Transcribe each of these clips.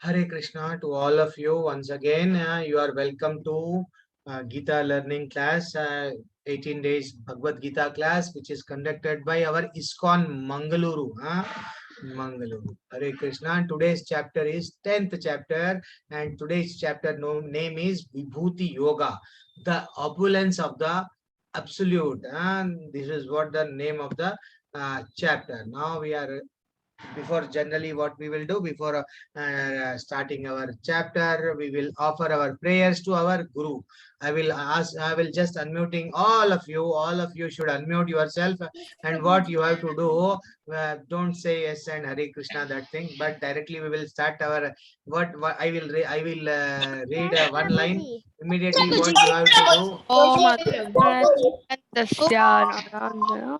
Hare Krishna to all of you once again. You are welcome to Gita learning class, 18 days Bhagavad Gita class, which is conducted by our ISKCON Mangaluru. Mangaluru. Hare Krishna. Today's chapter is 10th chapter, and today's chapter name is Vibhuti Yoga, the opulence of the absolute. And this is what the name of the chapter. Now we are before generally what we will do before starting our chapter, we will offer our prayers to our guru. I will just unmuting all of you should unmute yourself, and what you have to do, don't say yes and Hare Krishna that thing, but directly we will start our what I will read one line immediately. What you have to do, Om Adhyasya Narayana.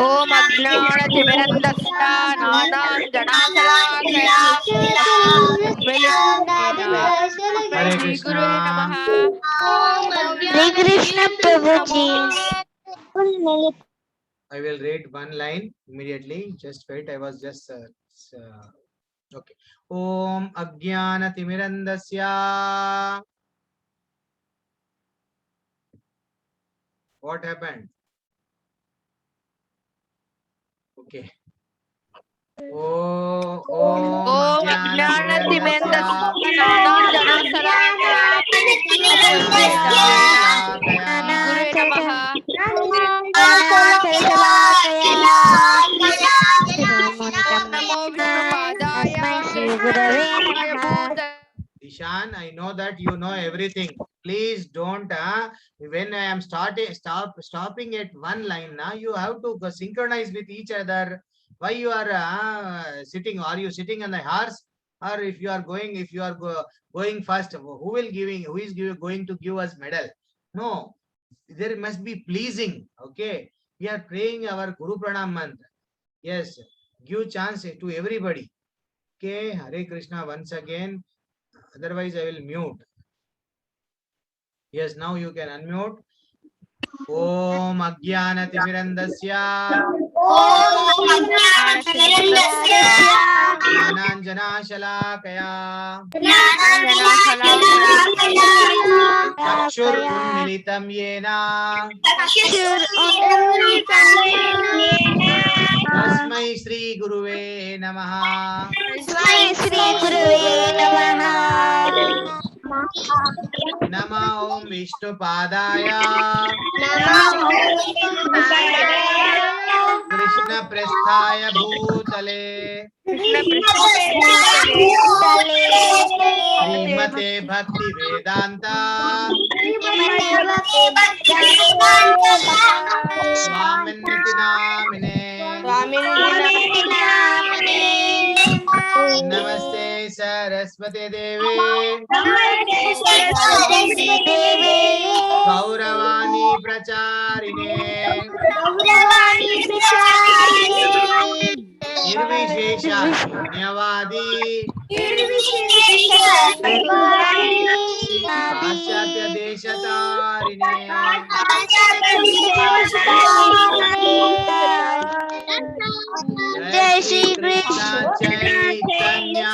Om Ajnana Timirandasya Nananjanashalakaya Hare Shri Guru Krishna. Namaha. Hare Krishna Prabhuji. I will read one line immediately. Just wait. I was just okay. Om Ajnana Timirandasya. What happened? Okay. Om Ajnana Timirandasya Nananjanashalakaya Guru Namaha. Namo Vishnu Padaya Krishnaya Bhutale. Ishan, I know that you know everything. Please don't. When I am stopping at one line, now you have to synchronize with each other. Why you are sitting? Are you sitting on the horse, or if you are going fast, who is going to give us medal? No, there must be pleasing. Okay, we are praying our Guru Pranam mantra. Yes, give chance to everybody. Okay, Hare Krishna once again. Otherwise, I will mute. Yes, now you can unmute. Om Ajnana Timirandasya Nananjana Shalakaya Chakshur Unmilitam Yena Tasmai Shri Guruve Namaha. Nama Om Vishnu Padaya Krishna Prasthaya Bhutale Srimate Bhakti Vedanta Swaminiti Namine Namaste Saraswati Devi Gauravani Pracharine Nirvishesha Shunyavadi Paschatya Deshatarine Jai Shri Krishna Chaitanya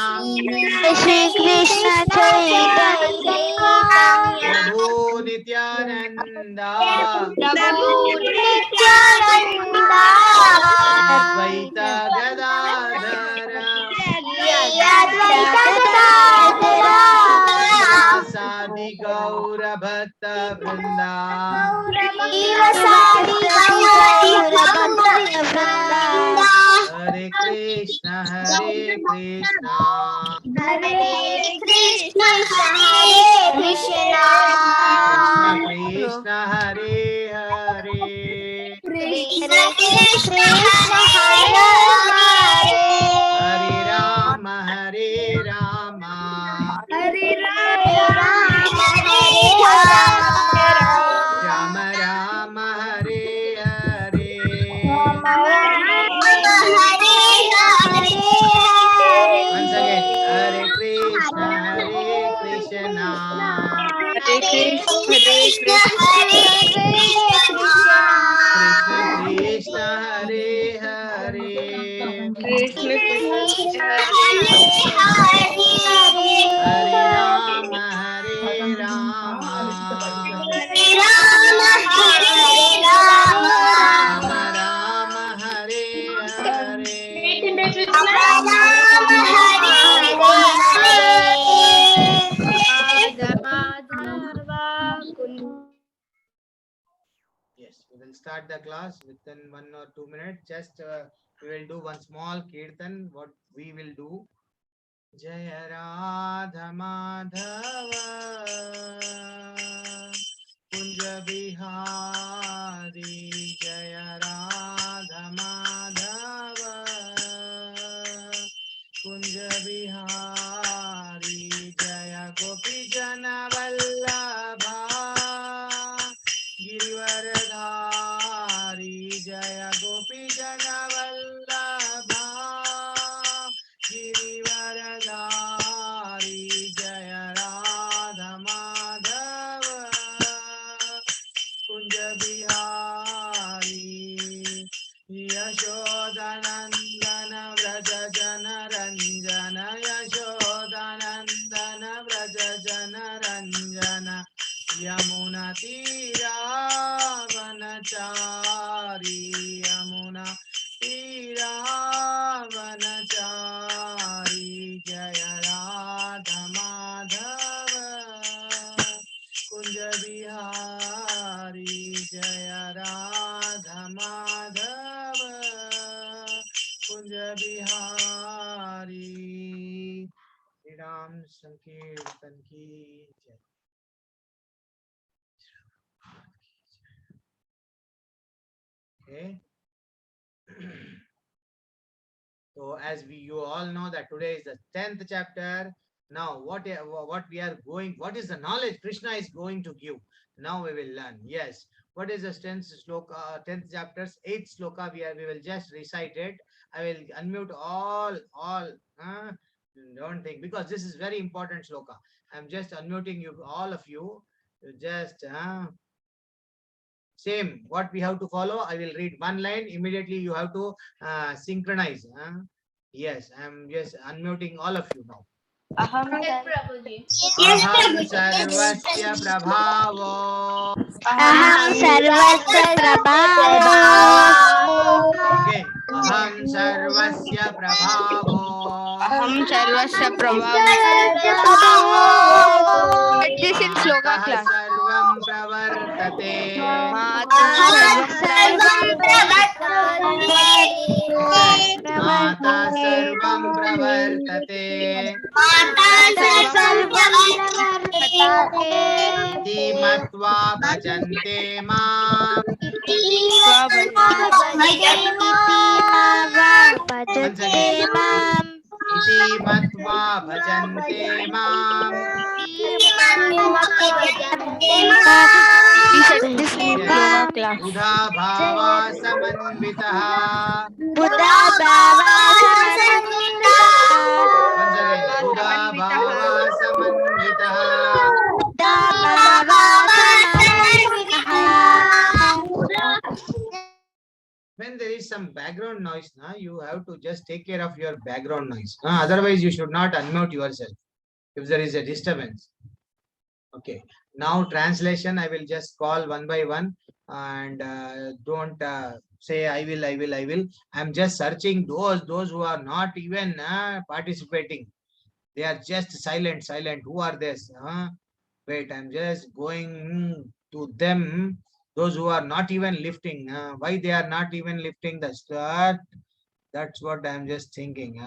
Prabhu Nityananda Advaita Gadadhara Sadi Gaura Bhatta Vrinda Hare Krishna Hare Krishna Krishna Krishna Hare Hare Hare Rama Hare Rama Rama Rama Hare Hare Once again, Hare Krishna Hare Krishna Hare Krishna, Hare Krishna, Krishna Krishna Hare Hare Krishna Krishna, Hare Hare Rama Hare Rama Rama Rama Hare Hare Yes, we will start the class within 1 or 2 minutes. Just we will do one small kirtan. What we will do. Jaya Radha Madhava Kunja Bihari Jaya Radha Madhava Kunja Bihari Jaya Gopi Jana Vallabha Girivaradhari Jaya Gopi Jana Vallabha Girivaradhari Jaya Radha Madhava Kunja Bihari Yashodanandana Vraja Jana Ranjana Yashodanandana Vraja Jana Ranjana Yamuna Tira Vanachari Yamuna Tira Vanachari Jaya Radha Madhava Kunja Bihari Jaya Radha Madhava Kunja Bihari Shri Ram Sankirtan ki jai. Okay. So as you all know that today is the 10th chapter. Now what we are going, what is the knowledge Krishna is going to give? Now we will learn. Yes. What is the 10th sloka, 10th chapter's 8th sloka? We will just recite it. I will unmute all. Don't think, because this is very important sloka. I'm just unmuting you, all of you. You just same what we have to follow. I will read one line, immediately you have to synchronize. Yes, I'm just unmuting all of you now. Aham sarvasya prabhavo Aham sarvasya prabhavo. again aham sarvasya prabhavo Aham Sarvasya Prabhav. Get this in sloka matah class. sarvam pravartate Matah Sarvam Mata sarvam pravartate iti matva bhajante mam. Once again, iti matva bhajante mam. He said this in Yes. sloka class. Buddha bhava samanvitaha. Once again, Buddha bhava samanvitaha. When there is some background noise, you have to just take care of your background noise. Otherwise, you should not unmute yourself if there is a disturbance. Okay. Now translation, I will just call one by one, and don't say I will. I'm just searching those who are not even participating. They are just silent. Who are this? Wait, I'm just going to them. Those who are not even lifting. Why they are not even lifting the start? That's what I'm just thinking.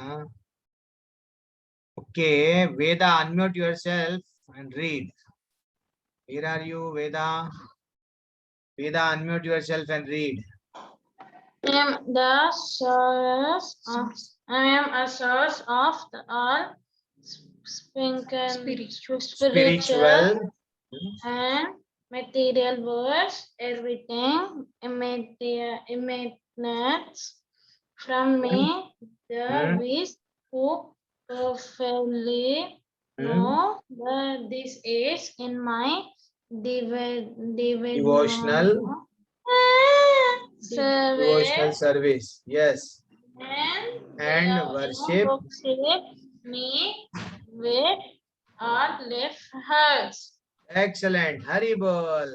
Okay, Veda, unmute yourself and read. Where are you, Veda? Veda, unmute yourself and read. I am a source of the all spiritual and material words. Everything emanates from me. The wish who perfectly No, this is in my Devotional service service. Yes. And worship. worship me with our left hands. Excellent. Haribol.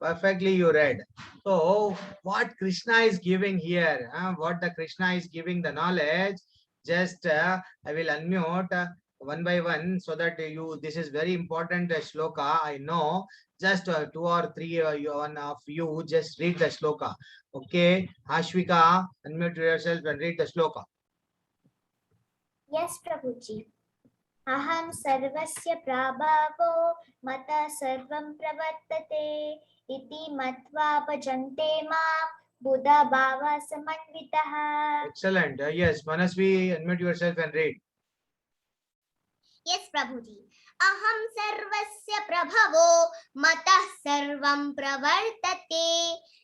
Perfectly you read. So what Krishna is giving here, what the Krishna is giving the knowledge, just I will unmute one by one so that you, this is very important shloka. I know just two or three, one of you just read the shloka. Okay. Ashwika, unmute yourself and read the shloka. Yes, Prabhuji. Aham sarvasya prabhavo mata sarvam pravartate iti matva bhajante mam buddha bhava samanvitaha. Excellent. Yes, Manasvi, unmute yourself and read. Yes, Prabhuji. Aham sarvasya prabhavo matah sarvam pravartate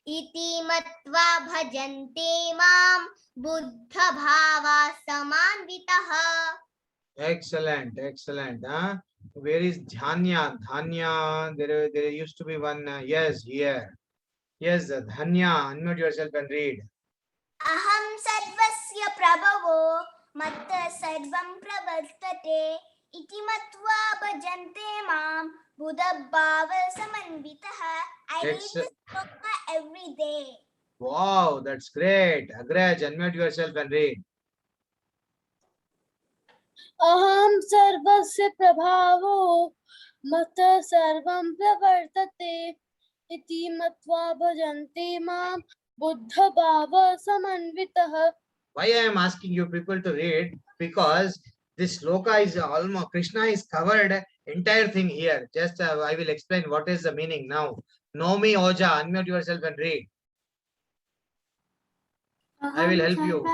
iti matva bhajante mam buddha bhava samanvitaha. Excellent, excellent. Where is Dhanya? Dhanya, there used to be one. Yes, here. Yes, Dhanya, unmute yourself and read. Aham sarvasya prabhavo matta sarvam pravartate iti matva bhajante mam buddha bhava samanvitaha. I read this shloka every day. Wow, that's great. Agraj, unmute yourself and read. अहम सर्वस्य प्रभावो मत सर्वं प्रवर्तते इति मत्वा भजन्ते मां बुद्ध भाव समन्वितः. Why I am asking you people to read? Because this sloka is almost, Krishna is covered entire thing here. Just I will explain what is the meaning now. Nomi Oja, unmute yourself and read. I will help you.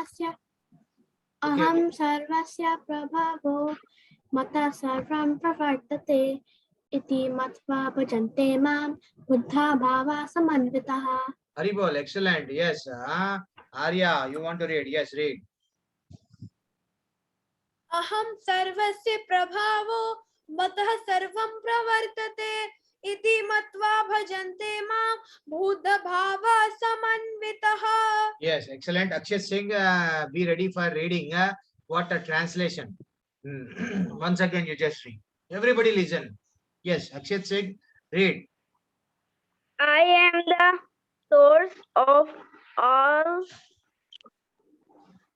अहम सर्वस्य प्रभावो मत सर्वं प्रवर्तते इति मत्वा भजन्ते मां बुद्धा भावा समन्वितः. Haribol, excellent. Yes. Arya, you want to read? Yes, read. अहम सर्वस्य प्रभावो मतः सर्वं प्रवर्तते इति मत्वा भजन्ते मां बुद्ध भावा समन्वितः. Yes, excellent. Akshay Singh, be ready for reading. What a translation. Once again, you just read. Everybody listen. Yes, Akshay Singh, read. I am the source of all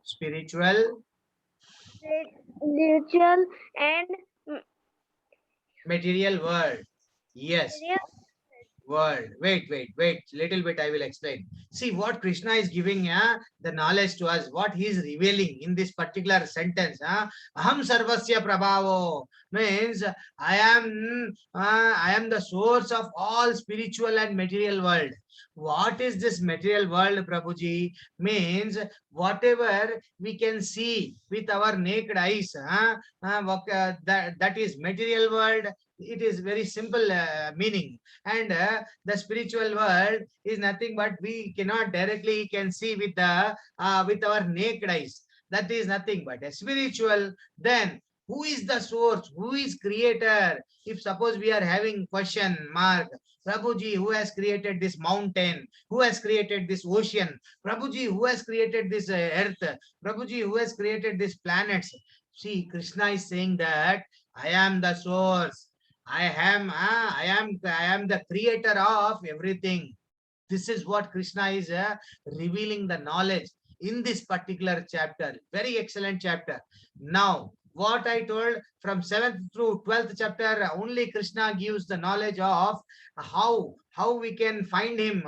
Spiritual, spiritual and material world. Yes, world. Wait. Little bit I will explain. See what Krishna is giving the knowledge to us, what he is revealing in this particular sentence. Aham sarvasya prabhavo means I am the source of all spiritual and material world. What is this material world, Prabhuji? Means whatever we can see with our naked eyes, that is material world. It is very simple meaning, and the spiritual world is nothing but we cannot directly can see with the with our naked eyes. That is nothing but a spiritual. Then who is the source? Who is creator? If suppose we are having question mark, Prabhuji, who has created this mountain? Who has created this ocean? Prabhuji, who has created this earth? Prabhuji, who has created these planets? See, Krishna is saying that I am the source. I am the creator of everything. This is what Krishna is revealing the knowledge in this particular chapter. Very excellent chapter. Now, what I told from 7th through 12th chapter, only Krishna gives the knowledge of how we can find him.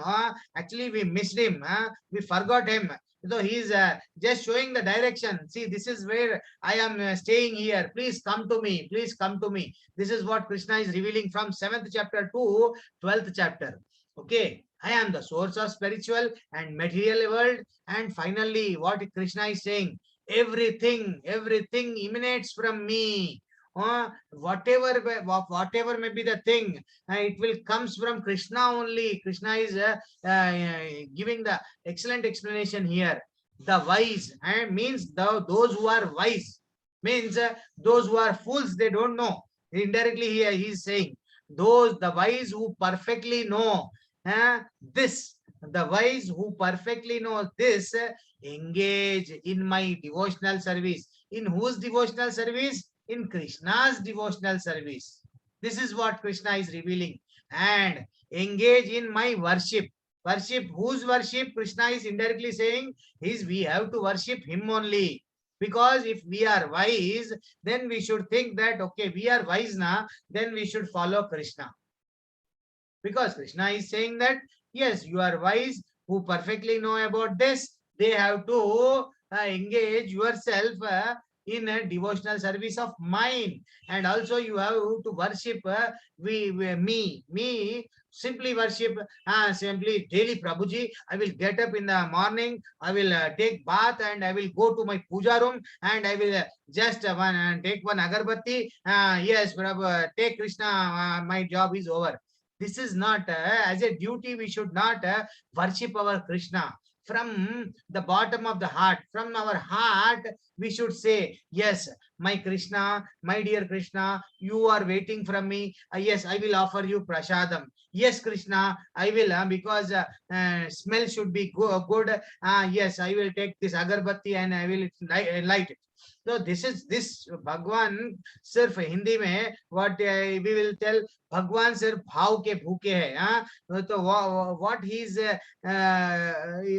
Actually, we missed him. We forgot him. So he is just showing the direction. See, this is where I am staying here. Please come to me. Please come to me. This is what Krishna is revealing from 7th chapter to 12th chapter. Okay. I am the source of spiritual and material world. And finally, what Krishna is saying, everything emanates from me. Whatever may be the thing, it will comes from Krishna only. Krishna is giving the excellent explanation here. The wise means those who are wise. Means those who are fools, they don't know. Indirectly he is saying, those, the wise who perfectly know this, the wise who perfectly know this, engage in my devotional service. In whose devotional service? In Krishna's devotional service. This is what Krishna is revealing. And engage in my worship. Worship, whose worship? Krishna is indirectly saying is we have to worship him only. Because if we are wise, then we should think that, okay, we are wise now, then we should follow Krishna. Because Krishna is saying that, yes, you are wise, who perfectly know about this, they have to engage yourself in a devotional service of mine. And also you have to worship me, simply worship, simply daily. Prabhuji, I will get up in the morning, I will take bath, and I will go to my puja room, and I will just take one agarbatti. Yes, Prabhu, take Krishna, my job is over. This is not, as a duty, we should not worship our Krishna. From the bottom of the heart, from our heart, we should say, yes, my Krishna, my dear Krishna, you are waiting from me. Yes, I will offer you prasadam. Yes, Krishna, I will, because smell should be good. Yes, I will take this agarbatti and I will light it. So this is this Bhagwan. सिर्फ हिंदी में what we will tell, भगवान सिर्फ भाव के भूखे हैं. तो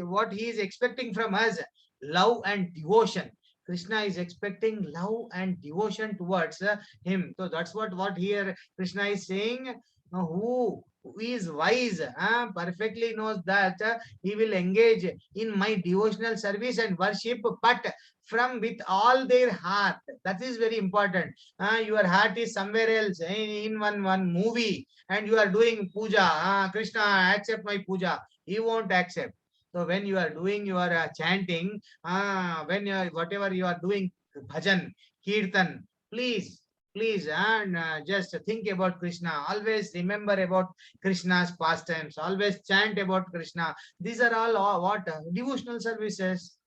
what he is expecting from us, love and devotion. Krishna is expecting love and devotion towards him. So that's what here Krishna is saying. Who is wise perfectly knows that he will engage in my devotional service and worship, but from with all their heart. That is very important. Your heart is somewhere else, in one movie, and you are doing puja. Krishna, accept my puja. He won't accept. So when you are doing your chanting, when whatever you are doing, bhajan, kirtan, please, and just think about Krishna. Always remember about Krishna's pastimes. Always chant about Krishna. These are all what devotional services.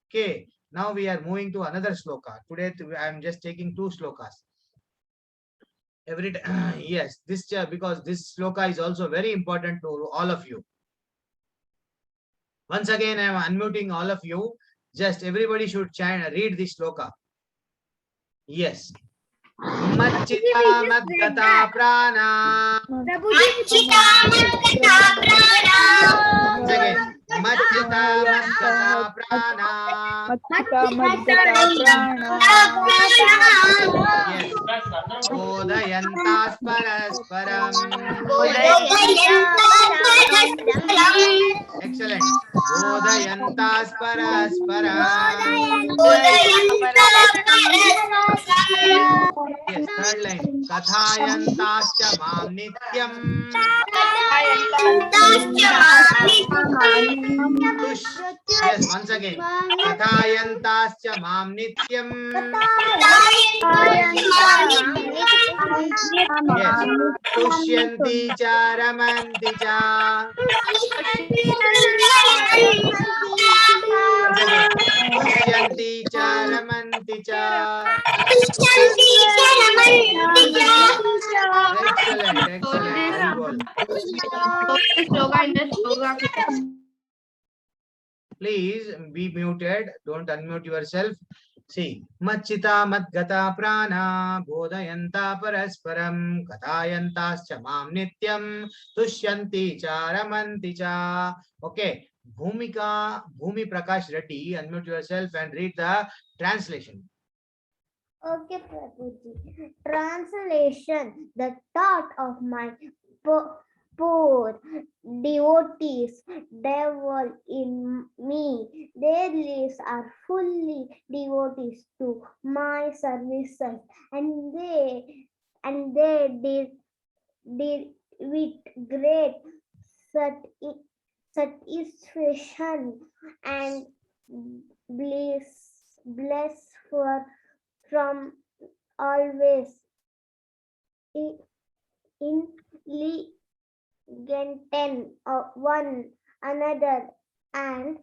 Okay. Now we are moving to another sloka. Today I am just taking 2 slokas. Every time, yes, this because this sloka is also very important to all of you. Once again, I am unmuting all of you. Just everybody should chant, read this sloka. Yes. Machita madgata prana. Machita madgata prana. Once again. Machita madgata prana. Yes. Bodayantas parasparam. Excellent. Bodayantas parasparam. Yes, third line. Kathayantascha mam nityam. Yes, once again. Kathayantascha mam nityam. Yes. Tushyanti cha ramanti cha. Once again. Tushyanti cha ramanti cha. Excellent, excellent. Very well. Please be muted. Don't unmute yourself. See, Machita Madgata Prana Bodhayanta Parasparam Kathayantascha Mam Nityam Tushyanti Cha Ramanti Cha. Okay, Bhumi Prakash Reddy, unmute yourself and read the translation. Okay, Prabhuji. Translation. The thought of my poor devotees dwell in me. Their lives are fully devotees to my services, and they did with great satisfaction and bliss from always intelligent one another and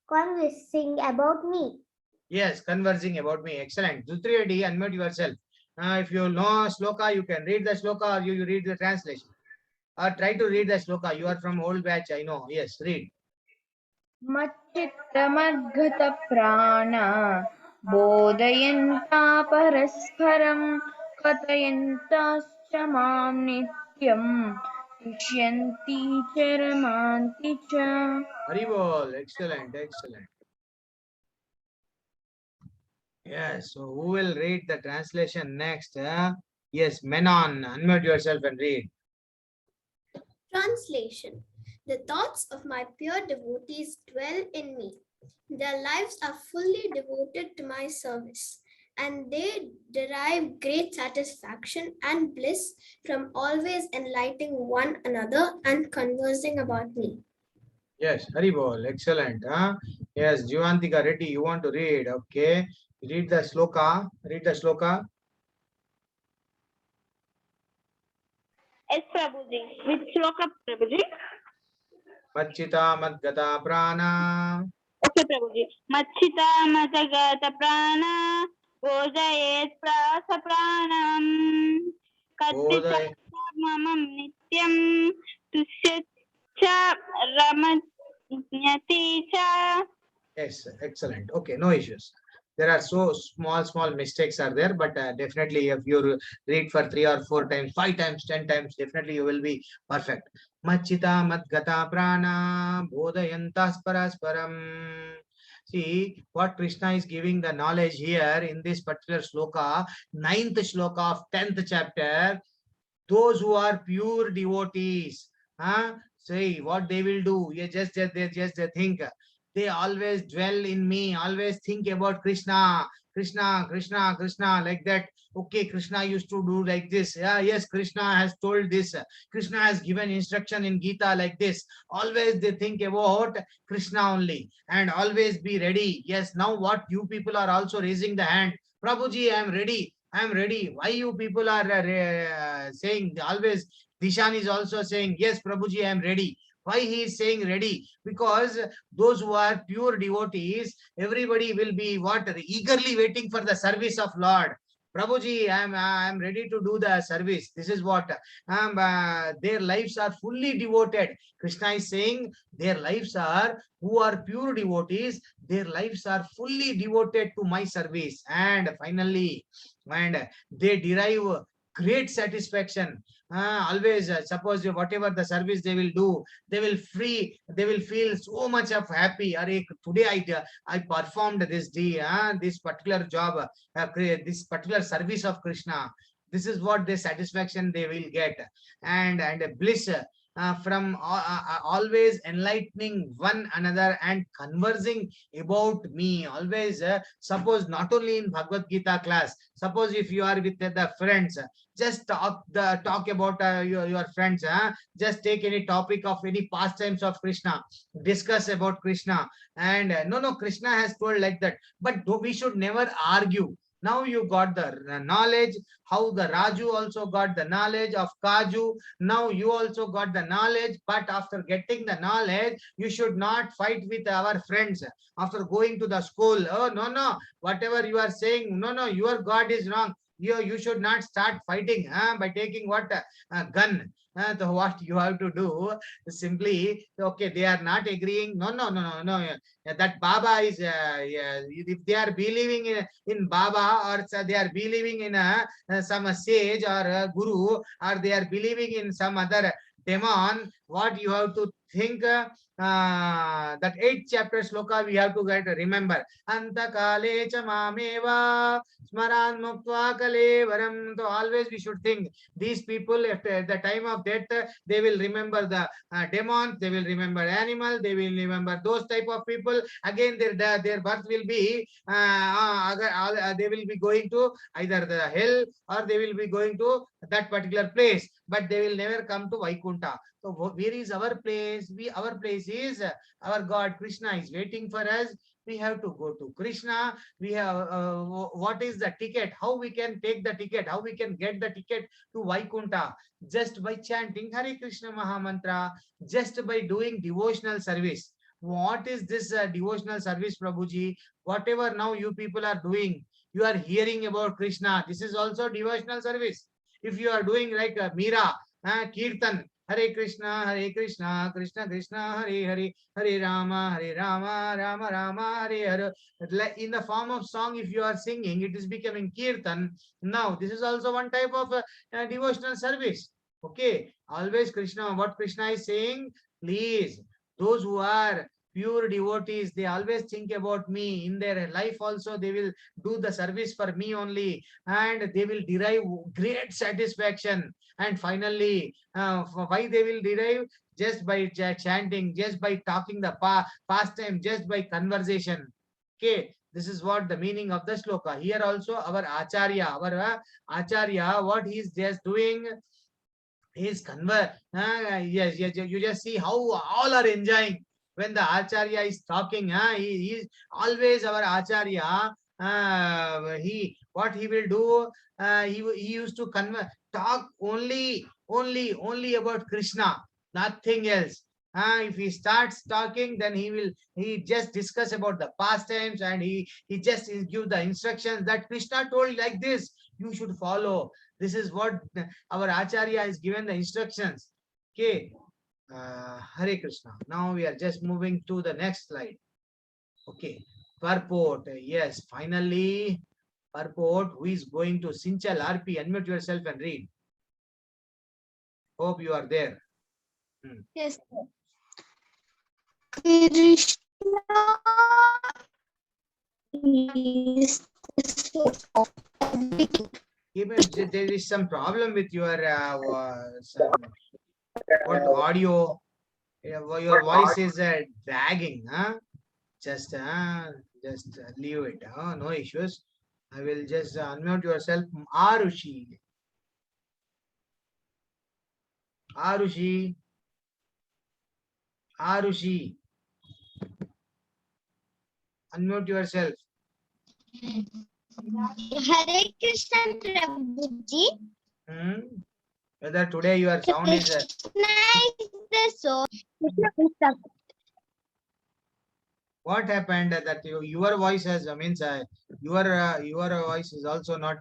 conversing about me. Yes, conversing about me. Excellent. Dutri Reddy, unmute yourself. If you know sloka, you can read the sloka or you read the translation. Or try to read the sloka. You are from old batch, I know. Yes, read. मच्चित्तमद्गतप्राणा बोधयन्ता परस्परं कथयन्ताश्च मां नित्यं तुष्यन्ति च रमान्ति च. Haribol. Excellent, excellent. Yes, so who will read the translation next? Yes, Menon, unmute yourself and read. Translation. The thoughts of my pure devotees dwell in me. Their lives are fully devoted to my service, and they derive great satisfaction and bliss from always enlightening one another and conversing about me. Yes, Haribol, excellent. Yes, Jivantika Reddy, you want to read? Okay, read the sloka. Read the sloka. Yes, Prabhuji. Which sloka, Prabhuji? Machita Madgata Prana. Okay, Prabhuji. Machita madagata prana bodhayet prasa pranam kadita Bodhay. mamam nityam tushyacha ramanyati cha. Yes, excellent. Okay, no issues. There are so small mistakes are there, but definitely if you read for 3 or 4 times, 5 times, 10 times, definitely you will be perfect. Machita madgata prana bodhayantas parasparam. See what Krishna is giving the knowledge here in this particular sloka, 9th sloka of 10th chapter. Those who are pure devotees, say what they will do. Yeah, they think. They always dwell in me, always think about Krishna, Krishna, Krishna, Krishna, like that. Okay, Krishna used to do like this. Yeah, yes, Krishna has told this. Krishna has given instruction in Gita like this. Always they think about Krishna only and always be ready. Yes, now what you people are also raising the hand. Prabhuji, I am ready. I am ready. Why you people are saying always? Dishan is also saying, yes, Prabhuji, I am ready. Why he is saying ready? Because those who are pure devotees, everybody will be what? Eagerly waiting for the service of Lord. Prabhuji, I am ready to do the service. This is what their lives are fully devoted. Krishna is saying their lives are, who are pure devotees, their lives are fully devoted to my service. And finally, and they derive great satisfaction. Always suppose whatever the service they will do, they will feel so much of happy. Today I performed this day, this particular job, this particular service of Krishna. This is what the satisfaction they will get, and bliss from always enlightening one another and conversing about me. Always suppose not only in Bhagavad Gita class, suppose if you are with the friends, just talk about your friends. Just take any topic of any pastimes of Krishna, discuss about Krishna, and no, Krishna has told like that. But we should never argue. Now you got the knowledge, how the Raju also got the knowledge of Kaju. Now you also got the knowledge, but after getting the knowledge, you should not fight with our friends. After going to the school, oh, no, whatever you are saying, no, your God is wrong. You should not start fighting by taking what? Gun. So what you have to do, simply, okay, they are not agreeing. No. That Baba is, if they are believing in Baba, or they are believing in some sage or a guru, or they are believing in some other demon, what you have to think, that 8th chapter sloka we have to remember. Anta kale cha mameva smaran muktva kalevaram. So always we should think these people at the time of death, they will remember the demons, they will remember animal, they will remember those type of people. Again their birth will be they will be going to either the hell or they will be going to that particular place, but they will never come to Vaikunta. So where is our place? Our place is our God Krishna is waiting for us. We have to go to Krishna. We have what is the ticket? How we can take the ticket? How we can get the ticket to Vaikunta? Just by chanting Hare Krishna Mahamantra, just by doing devotional service. what is this devotional service, Prabhuji? Whatever now you people are doing, you are hearing about Krishna. This is also devotional service. If you are doing like Meera, Kirtan, Hare Krishna, Krishna Krishna, Hare Hare, Hare Rama, Rama Rama, Hare Hare. Like in the form of song, if you are singing, it is becoming Kirtan. Now, this is also one type of devotional service. Okay, always Krishna, what Krishna is saying, please, those who are pure devotees, they always think about me. In their life also, they will do the service for me only, and they will derive great satisfaction. And finally, why they will derive? Just by chanting, just by talking the pastime, just by conversation. Okay, this is what the meaning of the sloka. Here also our Acharya, what he is just doing, his yes, you just see how all are enjoying when the Acharya is talking. He is always our Acharya. What he will do, he used to talk only about Krishna, nothing else. If he starts talking, then he just discuss about the pastimes, and he just give the instructions that Krishna told like this, you should follow. This is what our Acharya is given the instructions. Okay. Hare Krishna. Now we are just moving to the next slide. Okay. Purport. Yes, finally, purport. Who is going to Sinchal RP? Unmute yourself and read. Hope you are there. Yes, sir. Krishna is the source of everything. Even there is some problem with your audio. Your voice is dragging. Just leave it. No issues. I will just unmute yourself. Arushi. Arushi. Arushi. Unmute yourself. Hare Krishna Prabhuji. Whether today your sound is Krishna is the source. what happened that your voice has means your voice is also not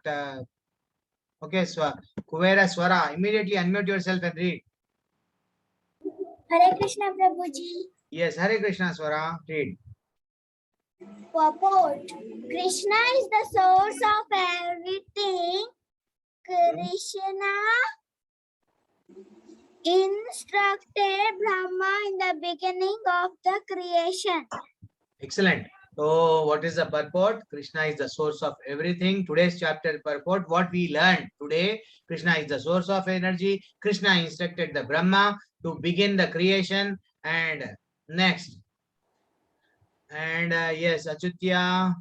okay. So Kuvera Swara, immediately unmute yourself and read. Hare Krishna Prabhuji. Yes, Hare Krishna Swara, read. Purport. Krishna is the source of everything. Krishna instructed Brahma in the beginning of the creation. Excellent. So what is the purport? Krishna is the source of everything. Today's chapter purport, what we learned today, Krishna is the source of energy. Krishna instructed the Brahma to begin the creation. And next. And yes, Achutya.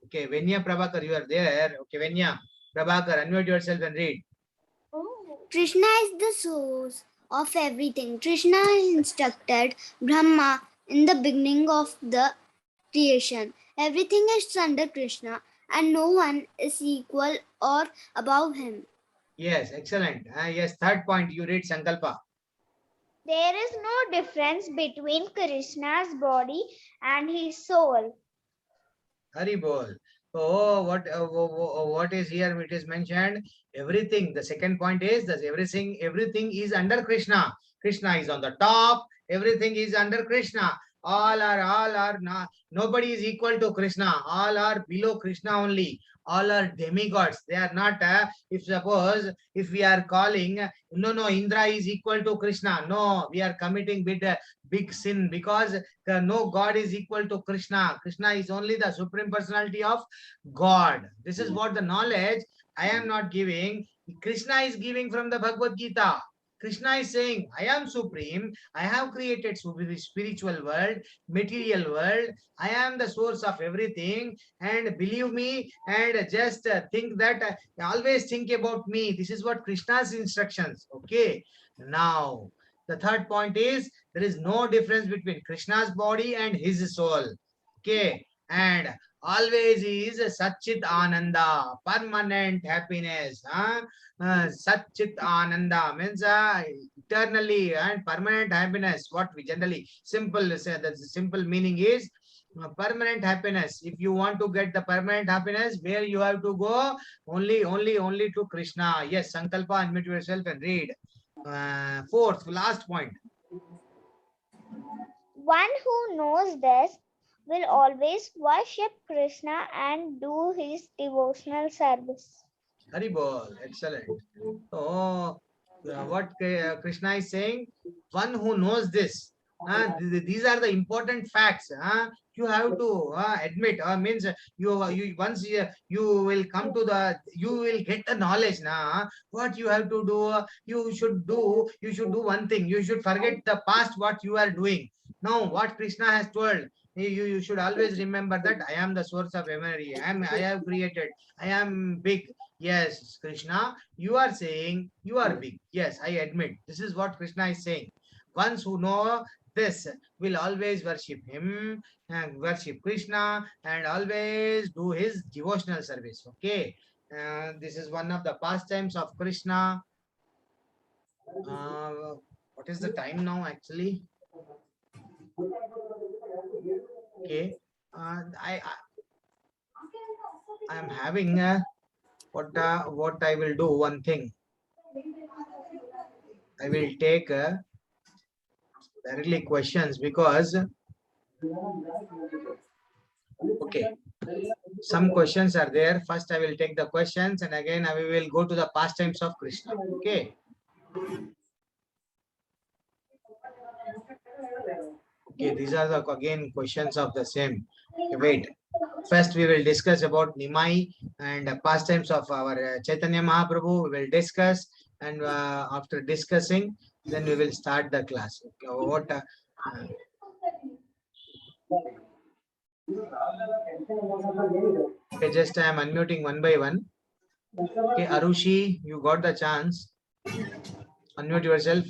Okay, Venya Prabhakar, you are there. Okay, Venya Prabhakar, unmute yourself and read. Krishna is the source of everything. Krishna instructed Brahma in the beginning of the creation. Everything is under Krishna and no one is equal or above him. Yes, excellent. Yes, third point, you read Sankalpa. There is no difference between Krishna's body and his soul. Hari Bol. So what is here? It is mentioned everything. The second point is that everything is under Krishna. Krishna is on the top. Everything is under Krishna. All are not. Nobody is equal to Krishna. All are below Krishna only. All are demigods. They are not. If we are calling no, Indra is equal to Krishna. No, we are committing big sin, because no God is equal to Krishna. Krishna is only the supreme personality of God. This is what the knowledge I am not giving. Krishna is giving from the Bhagavad Gita. Krishna is saying, I am supreme. I have created spiritual world, material world. I am the source of everything. And believe me, and just think that, always think about me. This is what Krishna's instructions. Okay. Now, the third point is, there is no difference between Krishna's body and his soul. Okay. And always is Satchit Ananda, permanent happiness. Satchit Ananda means eternally and permanent happiness. What we generally simple say, the simple meaning is permanent happiness. If you want to get the permanent happiness, where you have to go? Only to Krishna. Yes, Sankalpa, unmute yourself and read. Fourth, last point. One who knows this will always worship Krishna and do his devotional service. Haribol, excellent. So, what Krishna is saying, one who knows this, these are the important facts. You have to admit, means you once you will come to the, you will get the knowledge. What you have to do, you should do one thing. You should forget the past, what you are doing. Now, what Krishna has told, you should always remember that I am the source of memory. I have created. I am big. Yes, Krishna, you are saying you are big. Yes, I admit. This is what Krishna is saying. Ones who know this will always worship him and worship Krishna and always do his devotional service. Okay. This is one of the pastimes of Krishna. What is the time now actually? Okay. I am having what I will do, one thing. I will take directly questions because okay, some questions are there. First I will take the questions and again I will go to the pastimes of Krishna. Okay. Okay, these are the again questions of the same. Okay, wait. First, we will discuss about Nimai and pastimes of our Chaitanya Mahaprabhu. We will discuss, and after discussing, then we will start the class. Okay, what? Okay, just I am unmuting one by one. Okay, Arushi, you got the chance. Unmute yourself.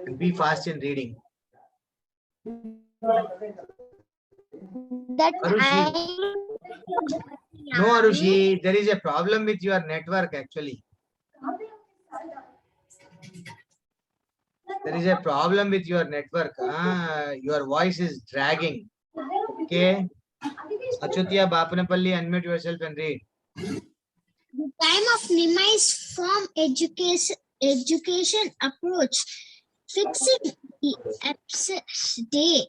And be fast in reading. That Arushi. No, Arushi, there is a problem with your network actually. There is a problem with your network. Your voice is dragging. Okay. Achutya Bapanapalli, unmute yourself and read. The time of Nimai's form education approach, fixing the abscess day,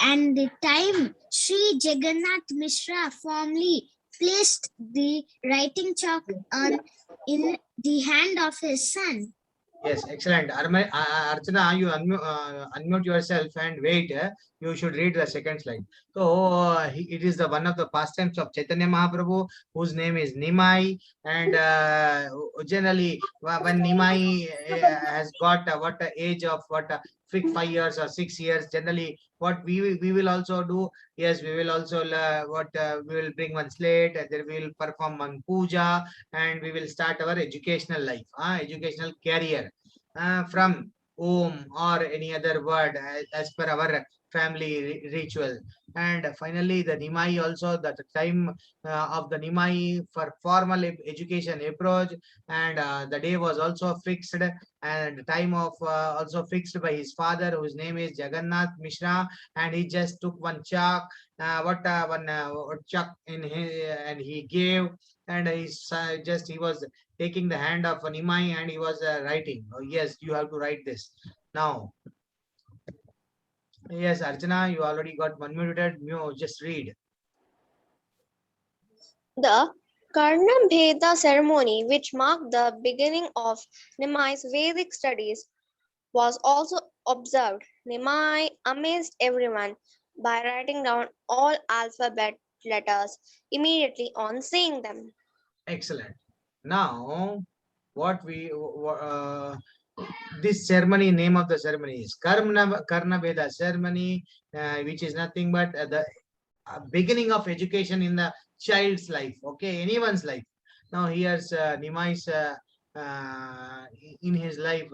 and the time Sri Jagannath Mishra formally placed the writing chalk in the hand of his son. Yes, excellent. Archana, you unmute yourself and wait. You should read the second slide. So it is the one of the pastimes of Chaitanya Mahaprabhu, whose name is Nimai. And generally, when Nimai has got what age of 5 years or 6 years, generally what we will also do. Yes, we will also we will bring one slate and then we will perform one puja and we will start our educational life, educational career from Om or any other word as per our family ritual. And finally, the Nimai also, that time of the Nimai for formal education approach, and the day was also fixed and the time of also fixed by his father, whose name is Jagannath Mishra, and he just took one chalk, one chalk in his, and he gave, and he was taking the hand of Nimai and he was writing. Oh, yes, you have to write this now. Yes, Archana, you already got unmuted. Just read. The Karna Bheda ceremony, which marked the beginning of Nimai's Vedic studies, was also observed. Nimai amazed everyone by writing down all alphabet letters immediately on seeing them. Excellent. Now, what this ceremony, name of the ceremony is Karna Veda ceremony, which is nothing but the beginning of education in the child's life. Okay, anyone's life. Now here's Nimai's in his life.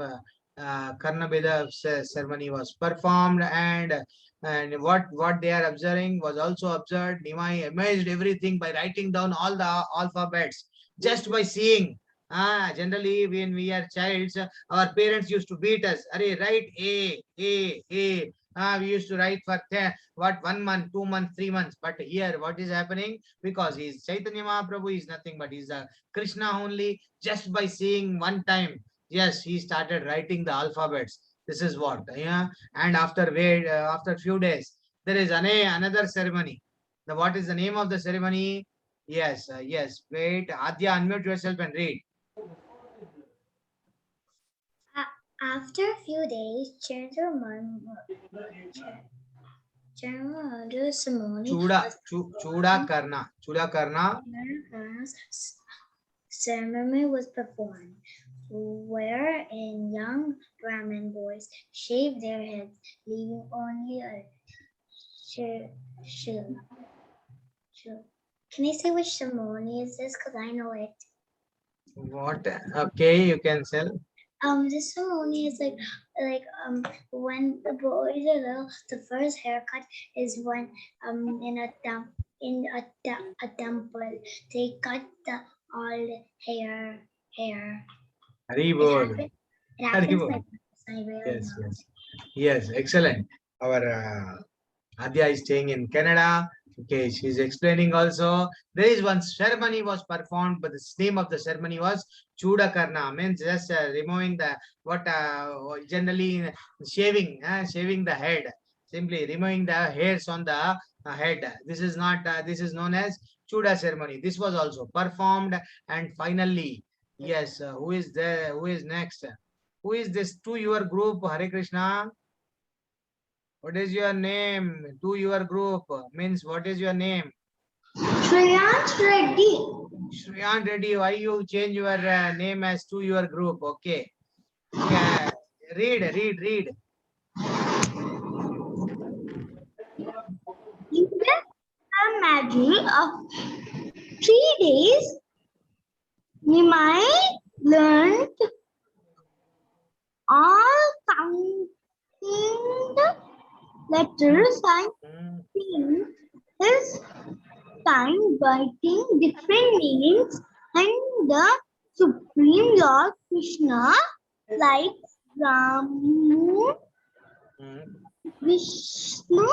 Karna Veda ceremony was performed, and and what they are observing was also observed. Nimai amazed everything by writing down all the alphabets just by seeing. Generally, when we are childs, our parents used to beat us. Arey, write A. We used to write for 1 month, 2 months, 3 months. But here, what is happening? Because he is Chaitanya Mahaprabhu, is nothing but he's a Krishna only. Just by seeing one time, yes, he started writing the alphabets. This is what, yeah. And after few days, there is another ceremony. What is the name of the ceremony? Yes, yes. Wait, Adya, unmute yourself and read. After a few days, ceremony Chuda karna. ceremony was performed, wherein young Brahmin boys shaved their heads, leaving only a shield. Can I say which ceremony is this? Because I know it. What? Okay, you can tell. This ceremony is like when the boys are little, the first haircut is when in a temple they cut all the hair. Hari It bol. happens Hari bol. like this, I really Yes, know. yes, excellent. Our Adya is staying in Canada. Okay, she's explaining also. There is one ceremony was performed, but the name of the ceremony was Chuda Karna, means just removing the generally shaving the head, simply removing the hairs on the head. This is not. This is known as Chuda ceremony. This was also performed, and finally, yes, who is there? Who is next? Who is this to your group? Hare Krishna. What is your name? To your group means what is your name? Shreyans Reddy. Shreyant Reddy. Why you change your name as to your group? Okay. Yeah. Read. In a matter of 3 days, Nimai learned all counting letters and spent his time writing different meanings, and the Supreme Lord Krishna, like Ramu, Vishnu,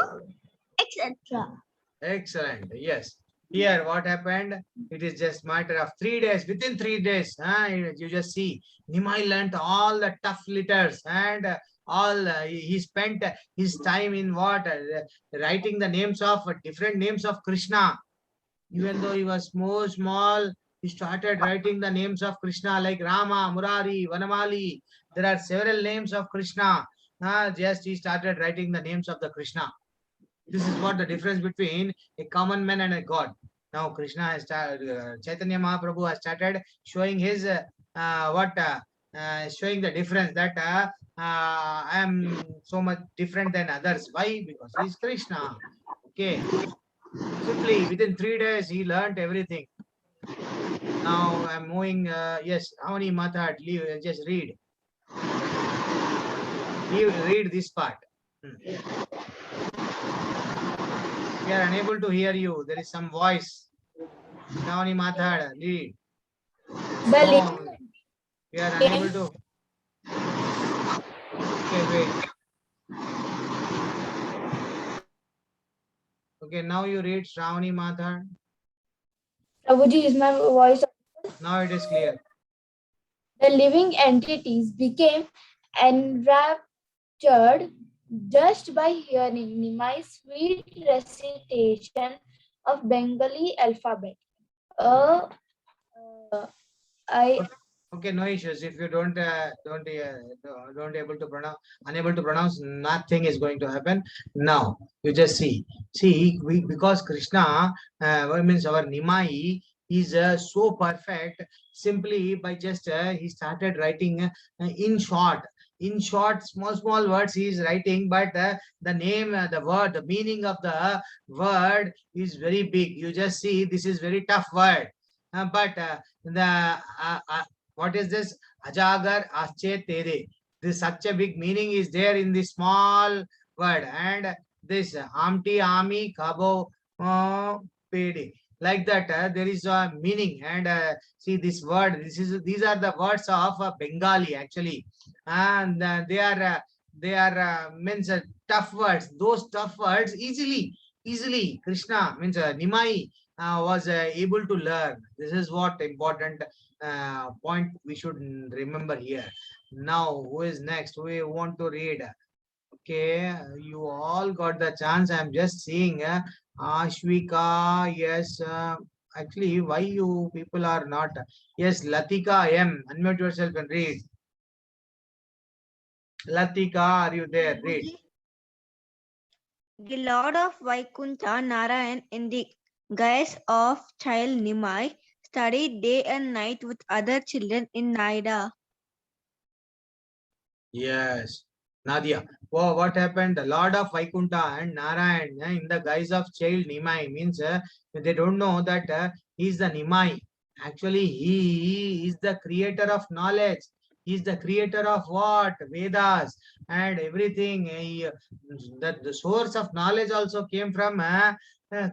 etc. Excellent. Yes. Here, what happened? It is just matter of 3 days. Within 3 days, you just see Nimai learnt all the tough letters and all. He spent his time in what? Writing the names of different names of Krishna. Even though he was more small, he started writing the names of Krishna like Rama, Murari, Vanamali. There are several names of Krishna. Just he started writing the names of the Krishna. This is what the difference between a common man and a god. Now Krishna has started, Chaitanya Mahaprabhu has started showing his showing the difference that I am so much different than others. Why? Because he is Krishna. Okay. Simply within 3 days he learned everything. Now I'm moving. Yes, Avani Mathat, just read. Read this part. We are unable to hear you. There is some voice. Navani Mathad, read. No, we are unable to. Okay, wait. Okay, now you read Shravani Mathad. Prabhuji, is my voice? Now it is clear. The living entities became enraptured just by hearing Nimai's sweet recitation of Bengali alphabet. Okay, no issues. If you don't able to pronounce, unable to pronounce, nothing is going to happen. Now you just see, because Krishna, what means our Nimai is so perfect. Simply by just he started writing in short, small words he is writing, but the name, the word, the meaning of the word is very big. You just see this is very tough word, but what is this? Ajagar Asche Tere. This such a big meaning is there in this small word, and this amti ami kabo pede. Like that, there is a meaning. And see this word. These are the words of Bengali actually, and they are means tough words. Those tough words easily Krishna means Nimai was able to learn. This is what important point we should remember here. Now, who is next? We want to read. Okay, you all got the chance. I'm just seeing Ashwika. Yes, actually, why you people are not? Yes, Latika M. Unmute yourself and read. Latika, are you there? Read. The Lord of Vaikuntha, Narayan, in the guise of child Nimai, studied day and night with other children in Naida. Yes, Nadia. Oh, what happened? The Lord of Vaikuntha and Narayan in the guise of child Nimai means they don't know that he is the Nimai. Actually, he is the creator of knowledge. He is the creator of what? Vedas and everything. That the source of knowledge also came from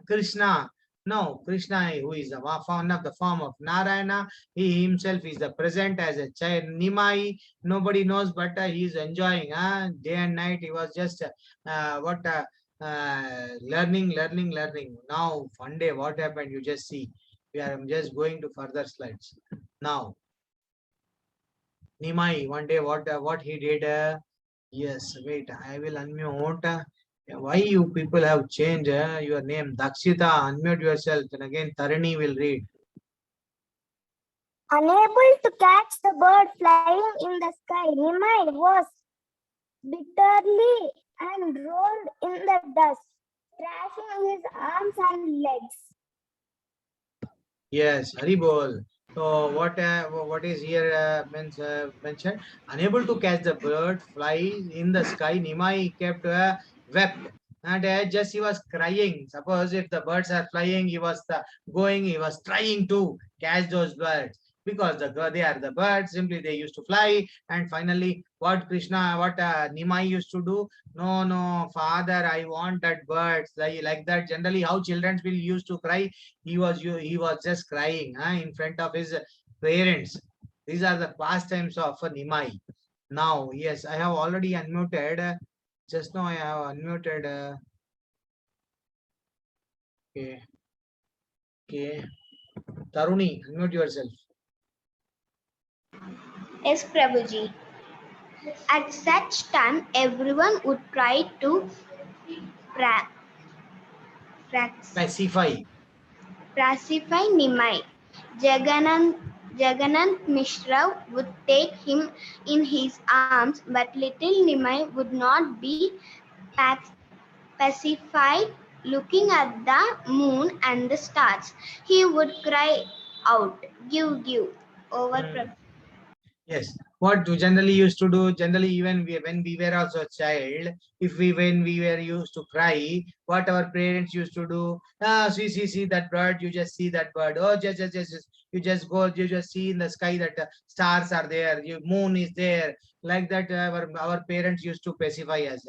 Krishna. No, Krishna, who is one of the form of Narayana, he himself is the present as a child Nimai. Nobody knows, but he is enjoying day and night. He was just learning. Now one day what happened, you just see. I'm just going to further slides now. Nimai one day what he did, yes, wait, I will unmute. Why you people have changed your name? Dakshita, unmute yourself, and again Tarini will read. Unable to catch the bird flying in the sky, Nimai was bitterly and rolled in the dust, thrashing his arms and legs. Yes, Haribol. So what is here mentioned? Unable to catch the bird fly in the sky, Nimai kept wept, and just he was crying. Suppose if the birds are flying, he was he was trying to catch those birds because they are the birds. Simply they used to fly, and finally what Nimai used to do? No, father, I want that birds. Like that. Generally, how children will used to cry. He was just crying in front of his parents. These are the pastimes of Nimai. Now, yes, I have already unmuted. Just now I have unmuted. Okay. Taruni, unmute yourself. Yes, Prabhuji. At such time, everyone would try to Pacify. pacify Nimai. Jagannath Mishra would take him in his arms, but little Nimai would not be pacified. Looking at the moon and the stars, he would cry out, give, over. Yes. What we generally used to do, generally even when we were also a child, when we were used to cry, what our parents used to do, see that bird, you just see that bird. Oh, just you just go, you just see in the sky that stars are there, moon is there. Like that, our parents used to pacify us.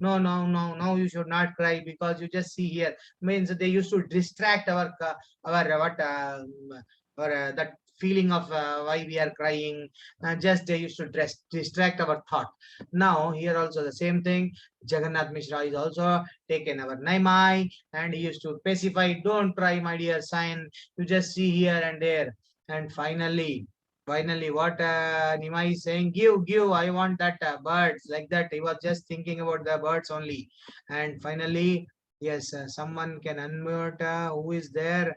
No, you should not cry because you just see here. Means they used to distract our that feeling of why we are crying. Just they used to distract our thought. Now here also the same thing. Jagannath Mishra is also taken our Naimai and he used to pacify, don't cry my dear son, you just see here and there. And finally what Nimai is saying, give, I want that birds. Like that, he was just thinking about the birds only. And finally, yes, someone can unmute. Who is there?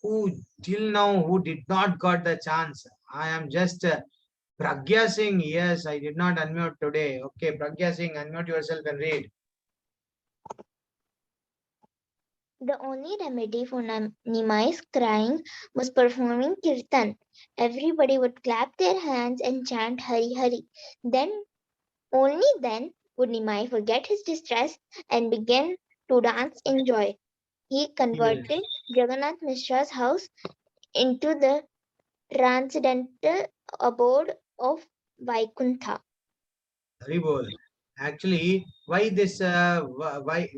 Who till now who did not got the chance? I am just Pragya Singh. Yes, I did not unmute today. Okay, Pragya Singh, unmute yourself and read. The only remedy for Nimai's crying was performing kirtan. Everybody would clap their hands and chant Hari Hari. Only then would Nimai forget his distress and begin to dance in joy. He converted Jagannath Mishra's house into the transcendental abode of Vaikuntha. Haribol. Actually, why this? Why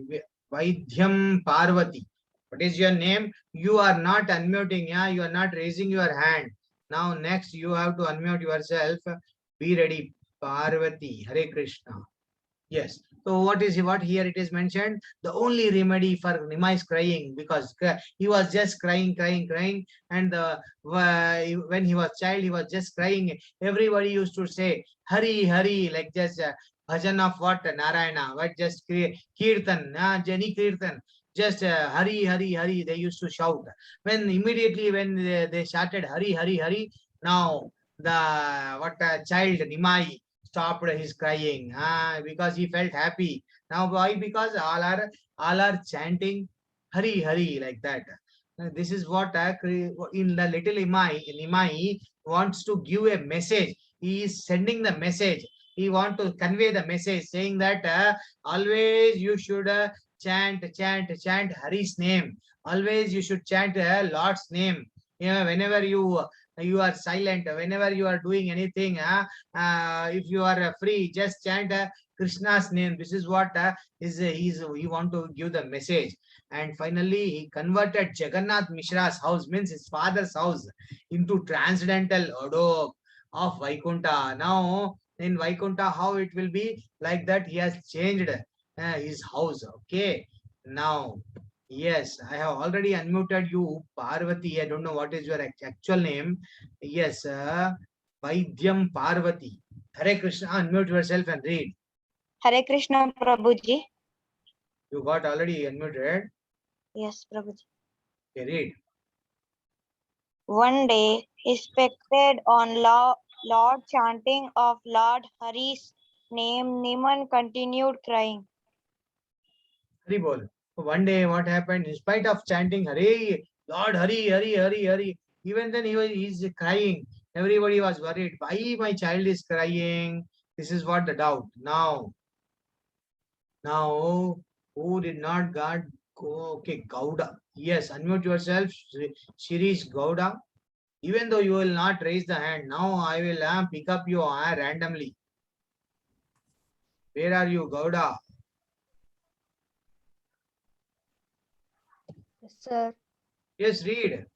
Vaidhyam Parvati? What is your name? You are not unmuting. Yeah, you are not raising your hand. Now, next, you have to unmute yourself. Be ready, Parvati. Hare Krishna. Yes. So what here it is mentioned? The only remedy for Nimai's crying, because he was just crying, and when he was child, he was just crying. Everybody used to say, "Hari, Hari," like just bhajan of what Narayana, what just kirtan, Jani kirtan. Just Hari, Hari, Hari. They used to shout. When immediately when they shouted Hari, Hari, Hari, now the what child Nimai stopped his crying, because he felt happy. Now why? Because all are chanting Hari Hari like that. This is what in the little Nimai wants to give a message. He is sending the message. He want to convey the message, saying that always you should chant Hari's name. Always you should chant Lord's name. Whenever you are silent, whenever you are doing anything, if you are free, just chant Krishna's name. This is what he want to give the message. And finally, he converted Jagannath Mishra's house, means his father's house, into transcendental Odok of Vaikunta. Now, in Vaikunta, how it will be like that? He has changed his house. Okay. Now, yes, I have already unmuted you, Parvati. I don't know what is your actual name. Yes, Vaidhyam Parvati. Hare Krishna, unmute yourself and read. Hare Krishna, Prabhuji. You got already unmuted. Yes, Prabhuji. Okay, read. One day, expected on Lord chanting of Lord Hari's name, Niman continued crying. Hari bol. So one day, what happened? In spite of chanting Hare, Lord Hari, Hari, Hari, Hari, even then he's crying. Everybody was worried. Why my child is crying? This is what the doubt. Now, who did not got? Okay, Gauda. Yes, unmute yourself, Shirish Gauda. Even though you will not raise the hand, now I will pick up you randomly. Where are you, Gauda? Yes, sir. Yes, read.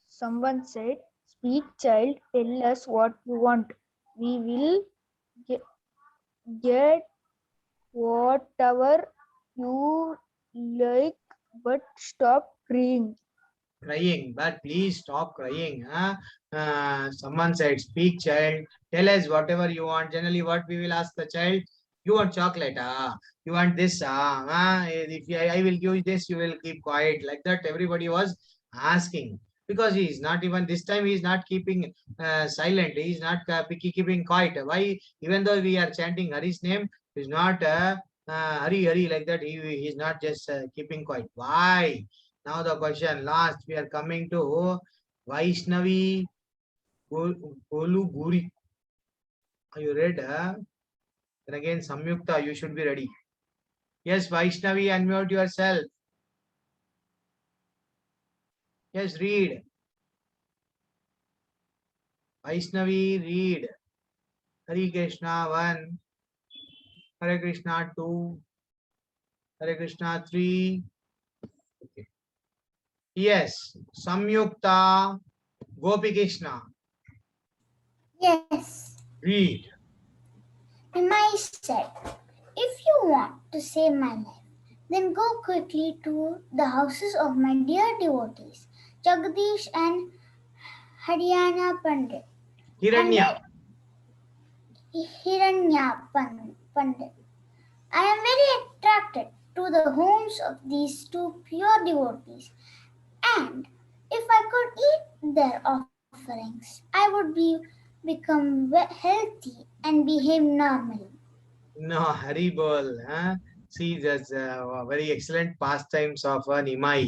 Someone said, "Speak, child, tell us what you want. We will get whatever you like, but stop crying." Crying, but please stop crying. Someone said, "Speak, child. Tell us whatever you want." Generally, what we will ask the child, "You want chocolate? You want this? If I will give you this, you will keep quiet." Like that, everybody was asking, because he is not even this time. He is not keeping silent. He is not keeping quiet. Why? Even though we are chanting Hari's name, he is not Hari Hari like that. He is not just keeping quiet. Why? Now the question last, we are coming to Vaishnavi Golu Guri. Are you read? Then again, Samyukta, you should be ready. Yes, Vaishnavi, unmute yourself. Yes, read. Vaishnavi, read. Hare Krishna 1. Hare Krishna 2. Hare Krishna 3. Okay. Yes, Samyukta Gopi Krishna. Yes. Read. Nimai said, "If you want to save my life, then go quickly to the houses of my dear devotees, Jagdish and Haryana Pandit. Hiranya. Pandit. I am very attracted to the homes of these two pure devotees, and if I could eat their offerings, I would become healthy and behave normally." No, Haribol. See, that's very excellent pastimes of Nimai.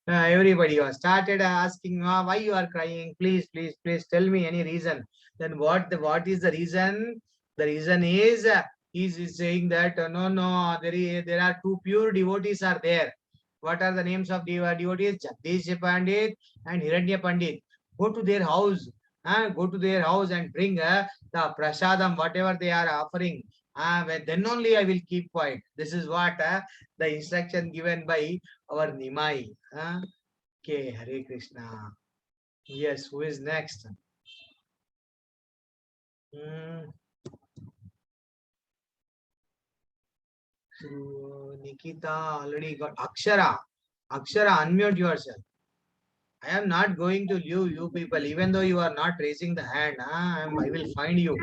Everybody was started asking, why you are crying? Please, please, please tell me any reason. Then what is the reason? The reason is he's saying that no, there are two pure devotees are there. What are the names of devotees? Jagdish Pandit and Hiranya Pandit. Go to their house. Go to their house and bring the prasadam, whatever they are offering. Then only I will keep quiet. This is what the instruction given by our Nimai. Okay, Hare Krishna. Yes, who is next? So, Nikita already got Akshara. Akshara, unmute yourself. I am not going to leave you people, even though you are not raising the hand. I will find you.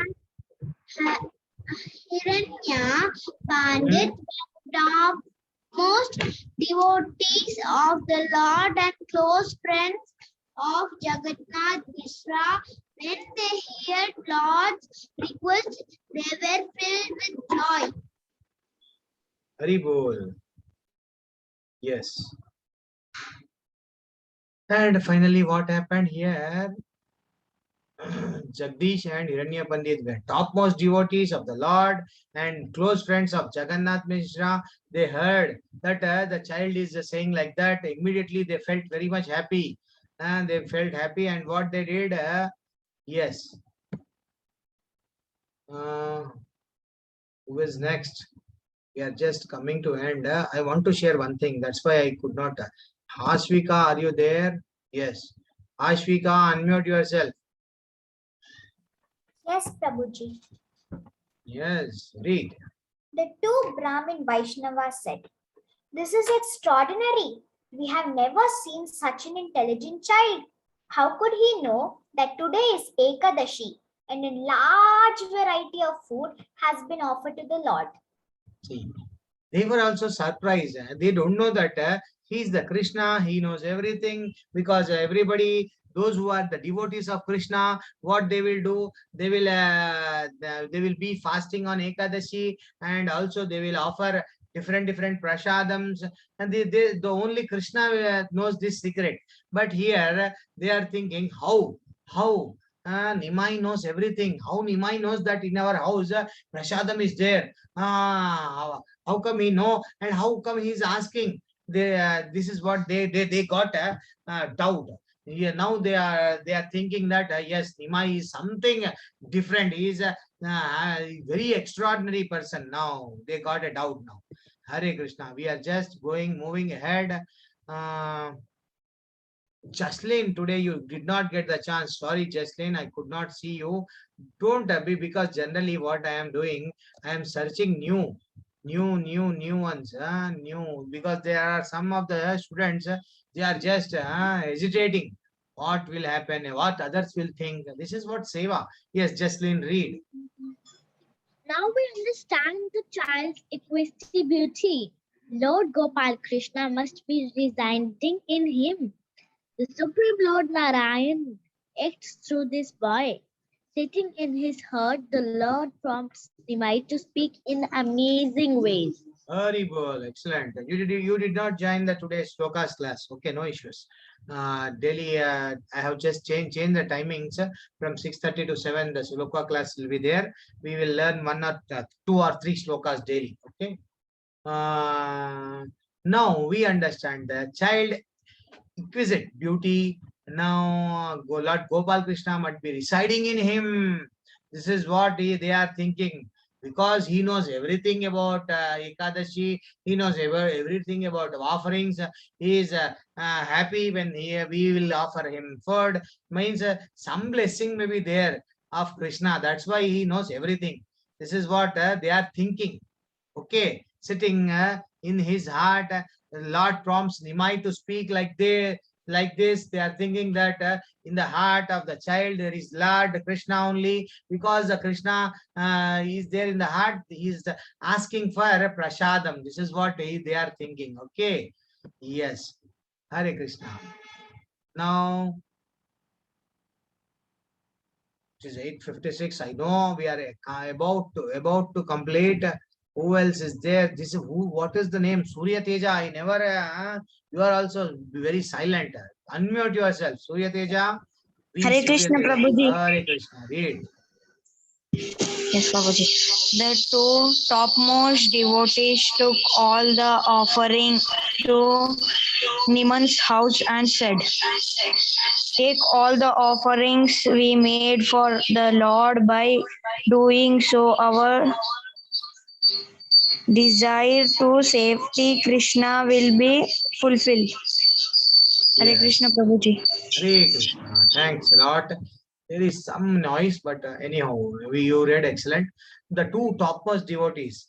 Hiranya, Pandit, top most devotees of the Lord and close friends of Jagannath Mishra. When they heard Lord's request, they were filled with joy. Hari Bol. Yes. And finally, what happened here? Jagdish and Hiranya Pandit were topmost devotees of the Lord and close friends of Jagannath Mishra. They heard that the child is saying like that. Immediately, they felt very much happy. And they felt happy, and what they did, yes. Who is next? We are just coming to end. I want to share one thing. That's why I could not. Ashvika, are you there? Yes. Ashvika, unmute yourself. Yes, Prabhuji. Yes, read. The two Brahmin Vaishnavas said, "This is extraordinary. We have never seen such an intelligent child. How could he know that today is Ekadashi and a large variety of food has been offered to the Lord?" See, they were also surprised. They don't know that he is the Krishna. He knows everything, because everybody, those who are the devotees of Krishna, what they will do, they will be fasting on Ekadashi, and also they will offer different prasadams, and the only Krishna knows this secret. But here they are thinking, how Nimai knows everything. How Nimai knows that in our house prasadam is there? How come he know, and how come he is asking? This is what they got a doubt. Yeah, now they are thinking that yes, Nimai is something different. He is a very extraordinary person. Now they got a doubt now. Hare Krishna. We are just moving ahead. Jocelyn, today you did not get the chance. Sorry, Jocelyn, I could not see you. Don't be, because generally what I am doing, I am searching new ones, new, because there are some of the students, they are just hesitating. What will happen? What others will think? This is what seva. Yes, Jocelyn, read. Now we understand the child's equity beauty. Lord Gopal Krishna must be residing in him. The Supreme Lord Narayan acts through this boy. Sitting in his heart, the Lord prompts Nimai to speak in amazing ways. Very well, excellent. You did not join the today's slokas class. Okay, no issues. Daily, I have just changed the timings from 6:30 to 7. The sloka class will be there. We will learn 1 or 2 or 3 slokas daily. Okay. Now we understand the child exquisite beauty. Now Lord Gopal Krishna must be residing in him. This is what they are thinking, because he knows everything about Ekadashi. He knows everything about offerings. He is happy when we will offer him food. Means some blessing may be there of Krishna. That's why he knows everything. This is what they are thinking. Okay, sitting in his heart, Lord prompts Nimai to speak like this. They are thinking that in the heart of the child there is Lord Krishna only, because the Krishna is there in the heart. He is asking for a prasadam. This is what they are thinking. Okay, yes, Hare Krishna. Now it is 8:56. I know we are about to complete. Who else is there? This is who? What is the name? Surya Teja. I never. You are also very silent. Unmute yourself, Surya Teja. Hare Krishna, Prabhuji. Hare Krishna. Read. Yes, Prabhuji. The two topmost devotees took all the offering to Niman's house and said, take all the offerings we made for the Lord. By doing so, our desire to safety Krishna will be fulfilled. Hare Yes. Krishna Prabhuji. Hare Krishna. Thanks a lot. There is some noise, but anyhow, you read excellent. The two topmost devotees,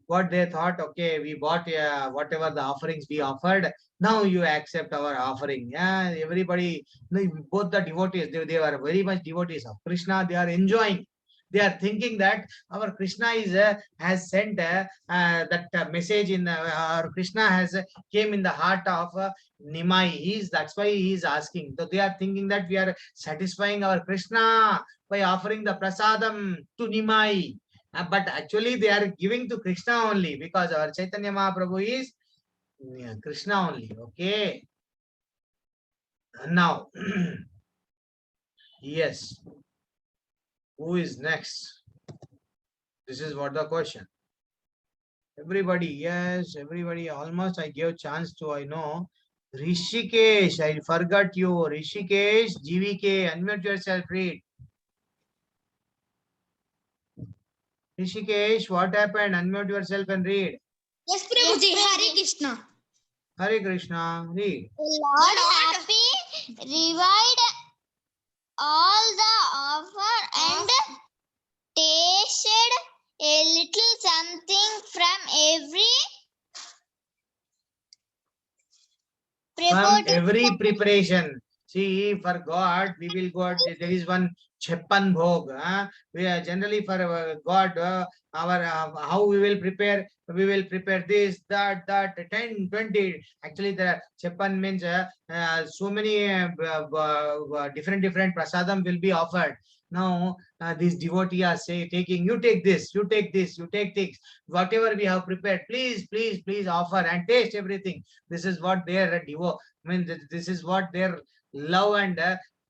what they thought, okay, we bought whatever the offerings we offered. Now you accept our offering. Yeah, everybody, both the devotees, they were very much devotees of Krishna. They are enjoying. They are thinking that our Krishna is has sent that message in our Krishna has came in the heart of Nimai. That's why he is asking. So they are thinking that we are satisfying our Krishna by offering the prasadam to Nimai. But actually they are giving to Krishna only, because our Chaitanya Mahaprabhu is Krishna only. Okay. Now, yes. Who is next? This is what the question. Everybody, yes, everybody. Almost I gave chance to, I know. Rishikesh, I forgot you. Rishikesh, GVK, unmute yourself, read. Rishikesh, what happened? Unmute yourself and read. Yes, Prabhuji. Hare Krishna. Hare Krishna, read. The Lord happy revived all the offer and tasted a little something from every From every preparation. See, for God, we will go. There is one Cheppan Bhog. We are generally for God, our how we will prepare. We will prepare this, that, 10, 20. Actually, the Cheppan means so many different prasadam will be offered. Now, these devotees are taking, you take this, you take this, you take this, whatever we have prepared, please offer and taste everything. This is what their this is what their love and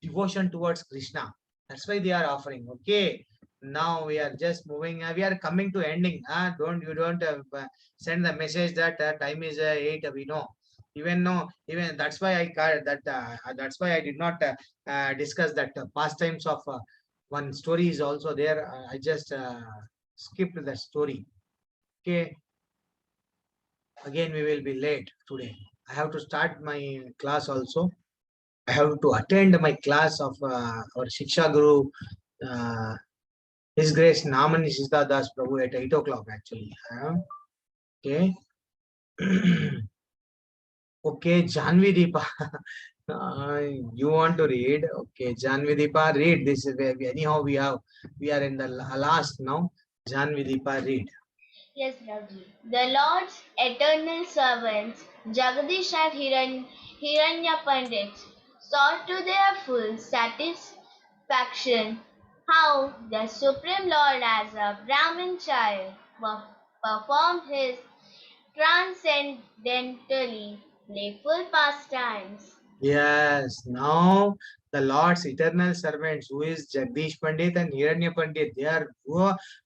devotion towards Krishna. That's why they are offering. Okay. Now we are just moving. We are coming to ending. Don't send the message that time is 8. We know. Even that's why that's why I did not discuss that pastimes of one story is also there. I just skipped the story. Okay. Again, we will be late today. I have to start my class also. I have to attend my class of our Shiksha Guru, His Grace Namani Sita Das Prabhu at 8 o'clock actually. Okay. Okay, Janvi Deepa. You want to read? Okay, Janvi Deepa, read. This is where anyhow we are in the last now. Janvi Deepa, read. Yes, Prabhuji. The Lord's eternal servants, Jagadish and Hiranya Pandits, saw to their full satisfaction how the Supreme Lord as a Brahmin child performed his transcendentally playful pastimes. Yes, now the Lord's eternal servants, who is Jagdish Pandit and Hiranya Pandit, they are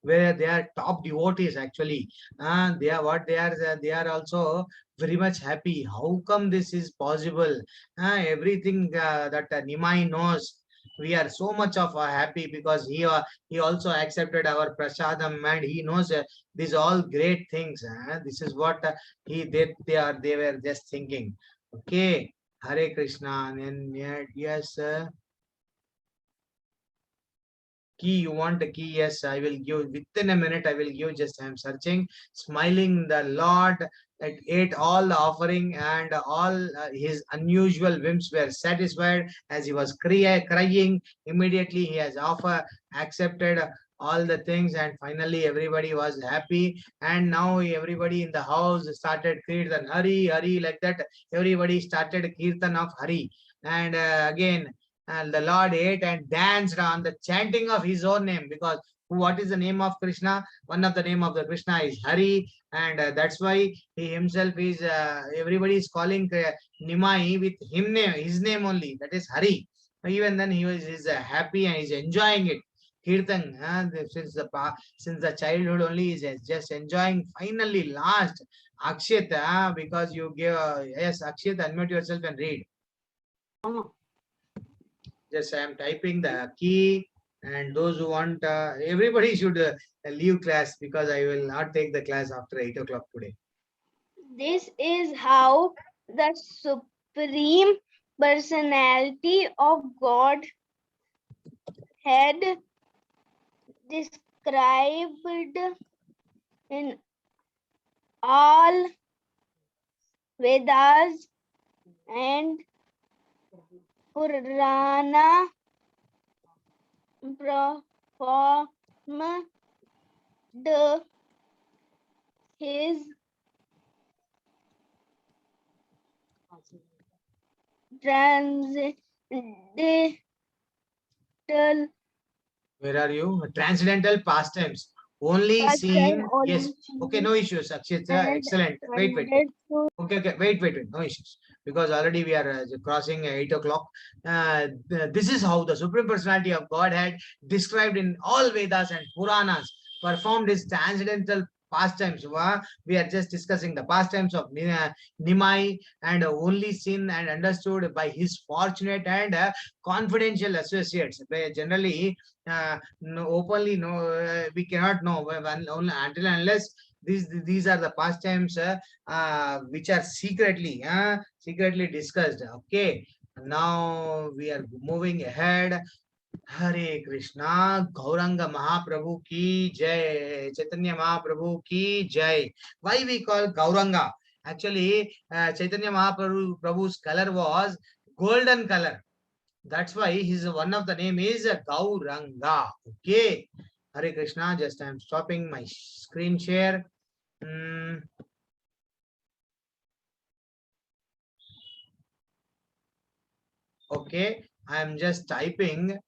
where they are top devotees actually. They are also very much happy. How come this is possible? Everything that Nimai knows. We are so much of happy because he also accepted our prasadam and he knows these all great things. This is what they were just thinking. Okay. Hare Krishna. And yes, key, you want a key? Yes, I will give within a minute. I will give. Just I am searching. Smiling the Lord that ate all the offering and all his unusual whims were satisfied as he was crying. Immediately he has accepted all the things, and finally everybody was happy. And now everybody in the house started kirtan, Hari Hari, like that. Everybody started kirtan of Hari, and again. And the Lord ate and danced on the chanting of his own name, because what is the name of Krishna? One of the name of the Krishna is Hari, and that's why he himself is, everybody is calling Nimai with his name only, that is Hari. Even then he is happy and is enjoying it. Kirtan, since the childhood only is just enjoying. Finally, last Akshat, because you gave yes, Akshat, unmute yourself and read. Just I am typing the key, and those who want, everybody should leave class because I will not take the class after 8 o'clock today. This is how the Supreme Personality of God had described in all Vedas and Purana performed his transcendental Where are you? Transcendental pastimes. Only seen. Yes. Okay, no issues. Akshita, excellent. Wait. Okay, wait. No issues. Because already we are crossing 8 o'clock. This is how the Supreme Personality of Godhead, described in all Vedas and Puranas, performed his transcendental pastimes. We are just discussing the pastimes of Nimai, and only seen and understood by his fortunate and confidential associates. Generally, openly, we cannot know only until and unless these are the pastimes which are secretly discussed. Okay, now we are moving ahead. Hare Krishna, Gauranga Mahaprabhu ki jai, Chaitanya Mahaprabhu ki jai. Why we call Gauranga? Actually, Chaitanya Mahaprabhu's color was golden color. That's why his one of the name is Gauranga. Okay, Hare Krishna. Just I am stopping my screen share. Okay, I am just typing.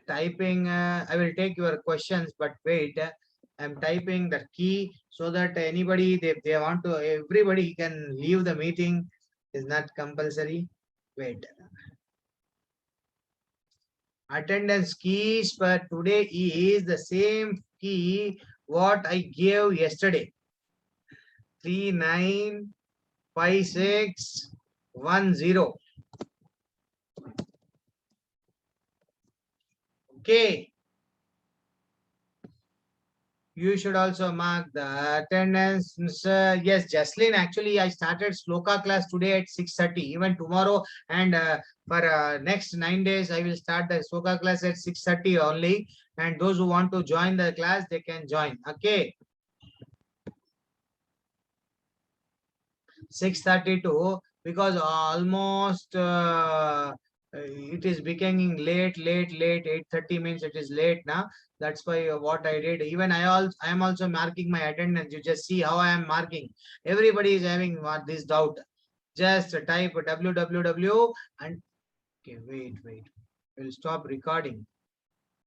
I will take your questions, but wait. I'm typing the key so that anybody they want to, everybody can leave the meeting. Is not compulsory. Wait. Attendance keys for today is the same key what I gave yesterday. 395610. Okay. You should also mark the attendance. Yes, Jaslyn, actually I started Sloka class today at 6:30. Even tomorrow and for next 9 days, I will start the Sloka class at 6:30 only. And those who want to join the class, they can join. Okay. 6:32, because almost it is becoming late. 8:30 means it is late now. That's why what I did. Even I am also marking my attendance. You just see how I am marking. Everybody is having this doubt. Just type www and okay, wait. We'll stop recording.